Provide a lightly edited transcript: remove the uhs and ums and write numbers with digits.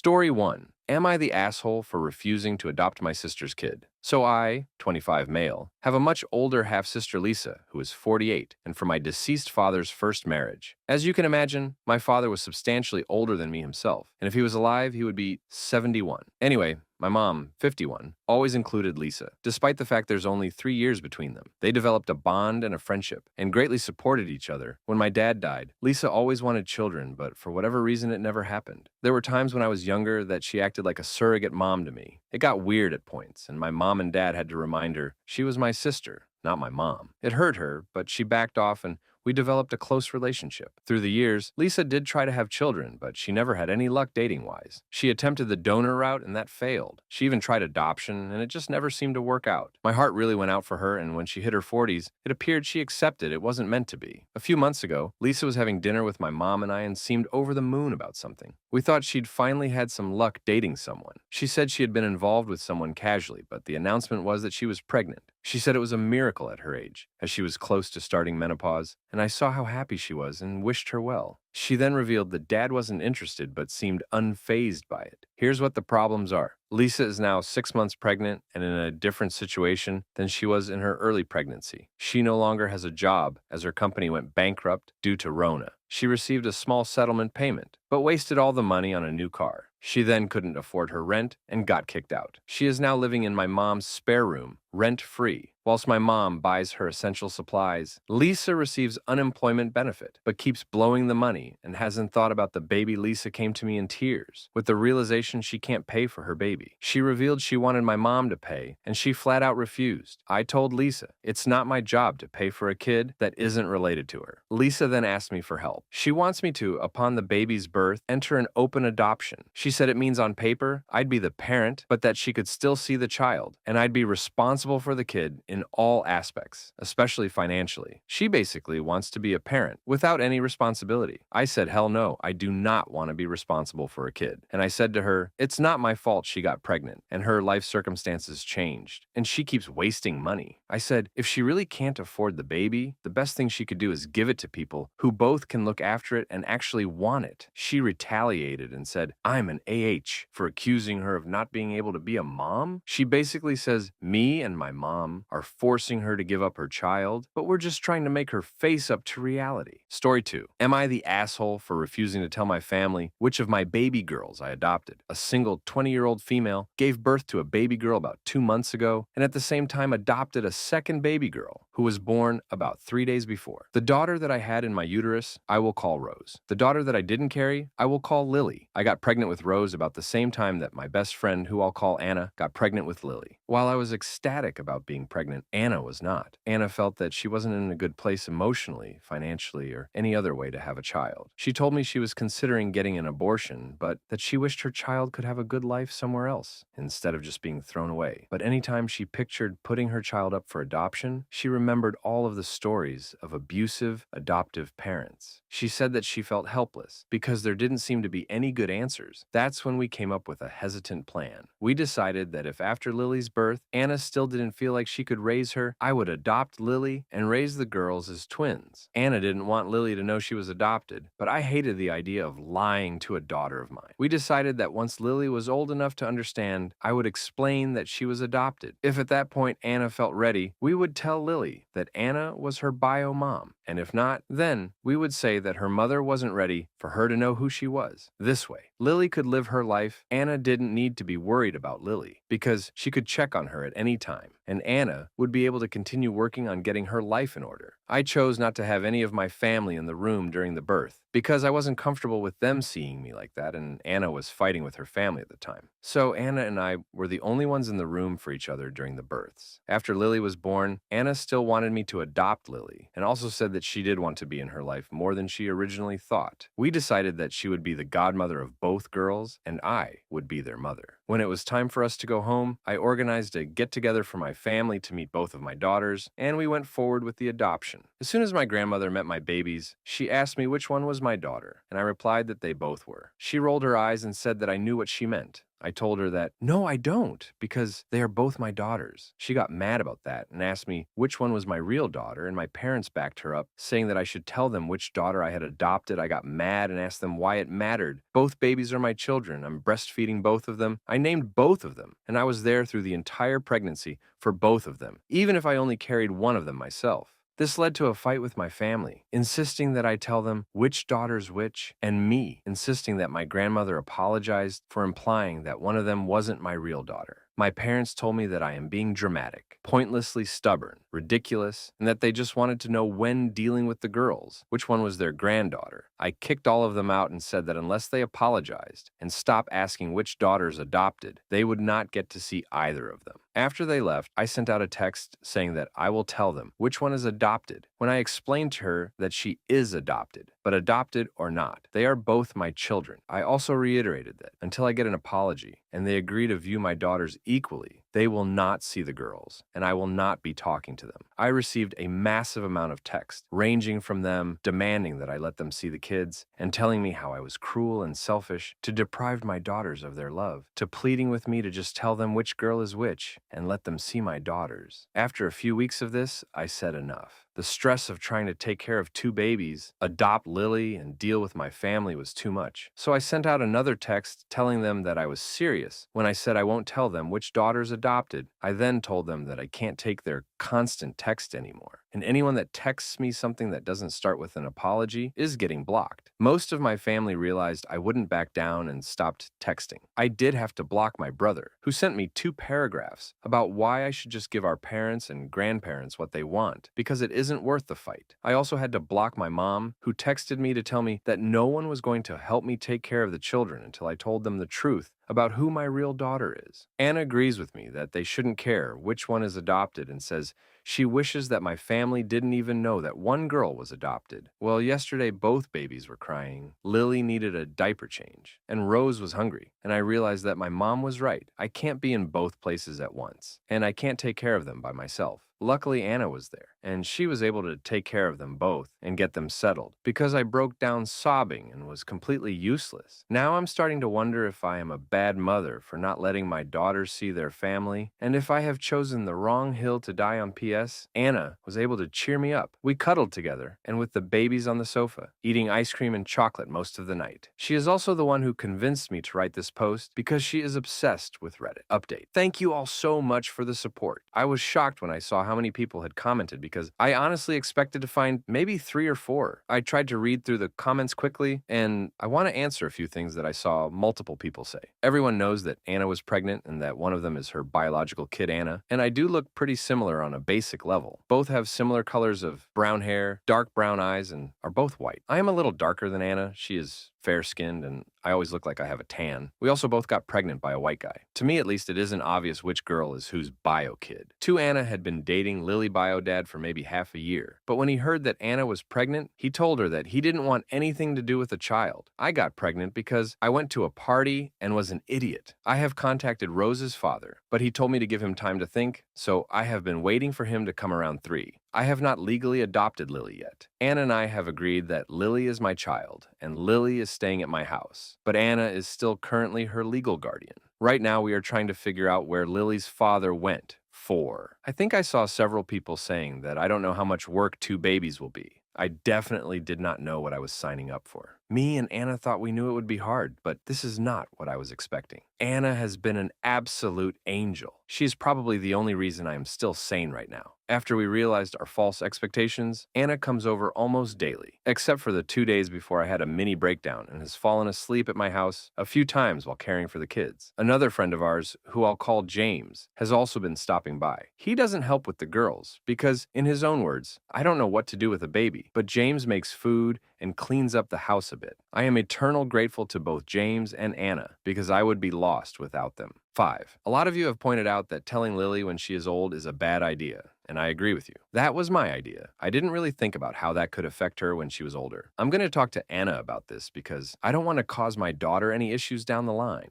Story 1. Am I the asshole for refusing to adopt my sister's kid? So I, 25 male, have a much older half-sister Lisa, who is 48, and from my deceased father's first marriage. As you can imagine, my father was substantially older than me himself, and if he was alive, he would be 71. Anyway, my mom, 51, always included Lisa, despite the fact there's only 3 years between them. They developed a bond and a friendship, and greatly supported each other. When my dad died, Lisa always wanted children, but for whatever reason it never happened. There were times when I was younger that she acted like a surrogate mom to me. It got weird at points, and my mom and dad had to remind her she was my sister, not my mom. It hurt her, but she backed off and we developed a close relationship. Through the years, Lisa did try to have children, but she never had any luck dating-wise. She attempted the donor route and that failed. She even tried adoption, and it just never seemed to work out. My heart really went out for her, and when she hit her 40s, it appeared she accepted it wasn't meant to be. A few months ago, Lisa was having dinner with my mom and I and seemed over the moon about something. We thought she'd finally had some luck dating someone. She said she had been involved with someone casually, but the announcement was that she was pregnant. She said it was a miracle at her age, as she was close to starting menopause, and I saw how happy she was and wished her well. She then revealed that Dad wasn't interested but seemed unfazed by it. Here's what the problems are. Lisa is now 6 months pregnant and in a different situation than she was in her early pregnancy. She no longer has a job as her company went bankrupt due to Rona. She received a small settlement payment, but wasted all the money on a new car. She then couldn't afford her rent and got kicked out. She is now living in my mom's spare room, rent-free. Whilst my mom buys her essential supplies, Lisa receives unemployment benefit, but keeps blowing the money and hasn't thought about the baby. Lisa came to me in tears with the realization she can't pay for her baby. She revealed she wanted my mom to pay, and she flat out refused. I told Lisa, it's not my job to pay for a kid that isn't related to her. Lisa then asked me for help. She wants me to, upon the baby's birth, enter an open adoption. She said it means on paper, I'd be the parent, but that she could still see the child, and I'd be responsible for the kid in all aspects, especially financially. She basically wants to be a parent without any responsibility. I said, hell no, I do not want to be responsible for a kid. And I said to her, it's not my fault she got pregnant and her life circumstances changed, and she keeps wasting money. I said, if she really can't afford the baby, the best thing she could do is give it to people who both can look after it and actually want it. She retaliated and said, I'm an AH for accusing her of not being able to be a mom. She basically says, me and my mom are forcing her to give up her child, but we're just trying to make her face up to reality. Story 2. Am I the asshole for refusing to tell my family which of my baby girls I adopted? A single 20-year-old female gave birth to a baby girl about 2 months ago, and at the same time adopted a second baby girl who was born about 3 days before. The daughter that I had in my uterus, I will call Rose. The daughter that I didn't carry, I will call Lily. I got pregnant with Rose about the same time that my best friend, who I'll call Anna, got pregnant with Lily. While I was ecstatic about being pregnant, Anna was not. Anna felt that she wasn't in a good place emotionally, financially, or any other way to have a child. She told me she was considering getting an abortion, but that she wished her child could have a good life somewhere else, instead of just being thrown away. But anytime she pictured putting her child up for adoption, she remembered all of the stories of abusive, adoptive parents. She said that she felt helpless because there didn't seem to be any good answers. That's when we came up with a hesitant plan. We decided that if after Lily's birth, Anna still didn't feel like she could raise her, I would adopt Lily and raise the girls as twins. Anna didn't want Lily to know she was adopted, but I hated the idea of lying to a daughter of mine. We decided that once Lily was old enough to understand, I would explain that she was adopted. If at that point Anna felt ready, we would tell Lily that Anna was her bio mom, and if not, then we would say that her mother wasn't ready for her to know who she was. This way, Lily could live her life. Anna didn't need to be worried about Lily because she could check on her at any time, and Anna would be able to continue working on getting her life in order. I chose not to have any of my family in the room during the birth because I wasn't comfortable with them seeing me like that, and Anna was fighting with her family at the time. So Anna and I were the only ones in the room for each other during the births. After Lily was born, Anna still wanted me to adopt Lily, and also said that she did want to be in her life more than she originally thought. We decided that she would be the godmother of both girls, and I would be their mother. When it was time for us to go home, I organized a get-together for my family to meet both of my daughters, and we went forward with the adoption. As soon as my grandmother met my babies, she asked me which one was my daughter, and I replied that they both were. She rolled her eyes and said that I knew what she meant. I told her that, no, I don't, because they are both my daughters. She got mad about that and asked me which one was my real daughter, and my parents backed her up, saying that I should tell them which daughter I had adopted. I got mad and asked them why it mattered. Both babies are my children. I'm breastfeeding both of them. I named both of them, and I was there through the entire pregnancy for both of them, even if I only carried one of them myself. This led to a fight with my family, insisting that I tell them which daughter's which, and me insisting that my grandmother apologized for implying that one of them wasn't my real daughter. My parents told me that I am being dramatic, pointlessly stubborn, ridiculous, and that they just wanted to know when dealing with the girls, which one was their granddaughter. I kicked all of them out and said that unless they apologized and stopped asking which daughters adopted, they would not get to see either of them. After they left, I sent out a text saying that I will tell them which one is adopted when I explained to her that she is adopted, but adopted or not, they are both my children. I also reiterated that until I get an apology and they agree to view my daughters equally, they will not see the girls, and I will not be talking to them. I received a massive amount of text, ranging from them demanding that I let them see the kids and telling me how I was cruel and selfish to deprive my daughters of their love, to pleading with me to just tell them which girl is which and let them see my daughters. After a few weeks of this, I said enough. The stress of trying to take care of two babies, adopt Lily, and deal with my family was too much. So I sent out another text telling them that I was serious when I said I won't tell them which daughters adopted. I then told them that I can't take their constant text anymore, and anyone that texts me something that doesn't start with an apology is getting blocked. Most of my family realized I wouldn't back down and stopped texting. I did have to block my brother, who sent me 2 paragraphs about why I should just give our parents and grandparents what they want, because it isn't worth the fight. I also had to block my mom, who texted me to tell me that no one was going to help me take care of the children until I told them the truth about who my real daughter is. Anna agrees with me that they shouldn't care which one is adopted and says she wishes that my family didn't even know that one girl was adopted. Well, yesterday both babies were crying. Lily needed a diaper change, and Rose was hungry, and I realized that my mom was right. I can't be in both places at once, and I can't take care of them by myself. Luckily, Anna was there, and she was able to take care of them both and get them settled, because I broke down sobbing and was completely useless. Now I'm starting to wonder if I am a bad mother for not letting my daughters see their family, and if I have chosen the wrong hill to die on. P.S. Anna was able to cheer me up. We cuddled together, and with the babies on the sofa, eating ice cream and chocolate most of the night. She is also the one who convinced me to write this post because she is obsessed with Reddit. Update. Thank you all so much for the support. I was shocked when I saw how many people had commented because I honestly expected to find maybe 3 or 4. I tried to read through the comments quickly, and I want to answer a few things that I saw multiple people say. Everyone knows that Anna was pregnant and that one of them is her biological kid, Anna, and I do look pretty similar on a basic level. Both have similar colors of brown hair, dark brown eyes, and are both white. I am a little darker than Anna. She is fair-skinned, and I always look like I have a tan. We also both got pregnant by a white guy. To me, at least, it isn't obvious which girl is whose bio kid. Anna had been dating Lily bio dad for maybe half a year, but when he heard that Anna was pregnant, he told her that he didn't want anything to do with the child. I got pregnant because I went to a party and was an idiot. I have contacted Rose's father, but he told me to give him time to think, so I have been waiting for him to come around 3. I have not legally adopted Lily yet. Anna and I have agreed that Lily is my child, and Lily is staying at my house, but Anna is still currently her legal guardian. Right now, we are trying to figure out where Lily's father went. 4. I think I saw several people saying that I don't know how much work 2 babies will be. I definitely did not know what I was signing up for. Me and Anna thought we knew it would be hard, but this is not what I was expecting. Anna has been an absolute angel. She is probably the only reason I am still sane right now. After we realized our false expectations, Anna comes over almost daily, except for the 2 days before I had a mini breakdown and has fallen asleep at my house a few times while caring for the kids. Another friend of ours, who I'll call James, has also been stopping by. He doesn't help with the girls because, in his own words, I don't know what to do with a baby, but James makes food and cleans up the house a bit. I am eternal grateful to both James and Anna because I would be lost without them. 5. A lot of you have pointed out that telling Lily when she is old is a bad idea, and I agree with you. That was my idea. I didn't really think about how that could affect her when she was older. I'm going to talk to Anna about this because I don't want to cause my daughter any issues down the line.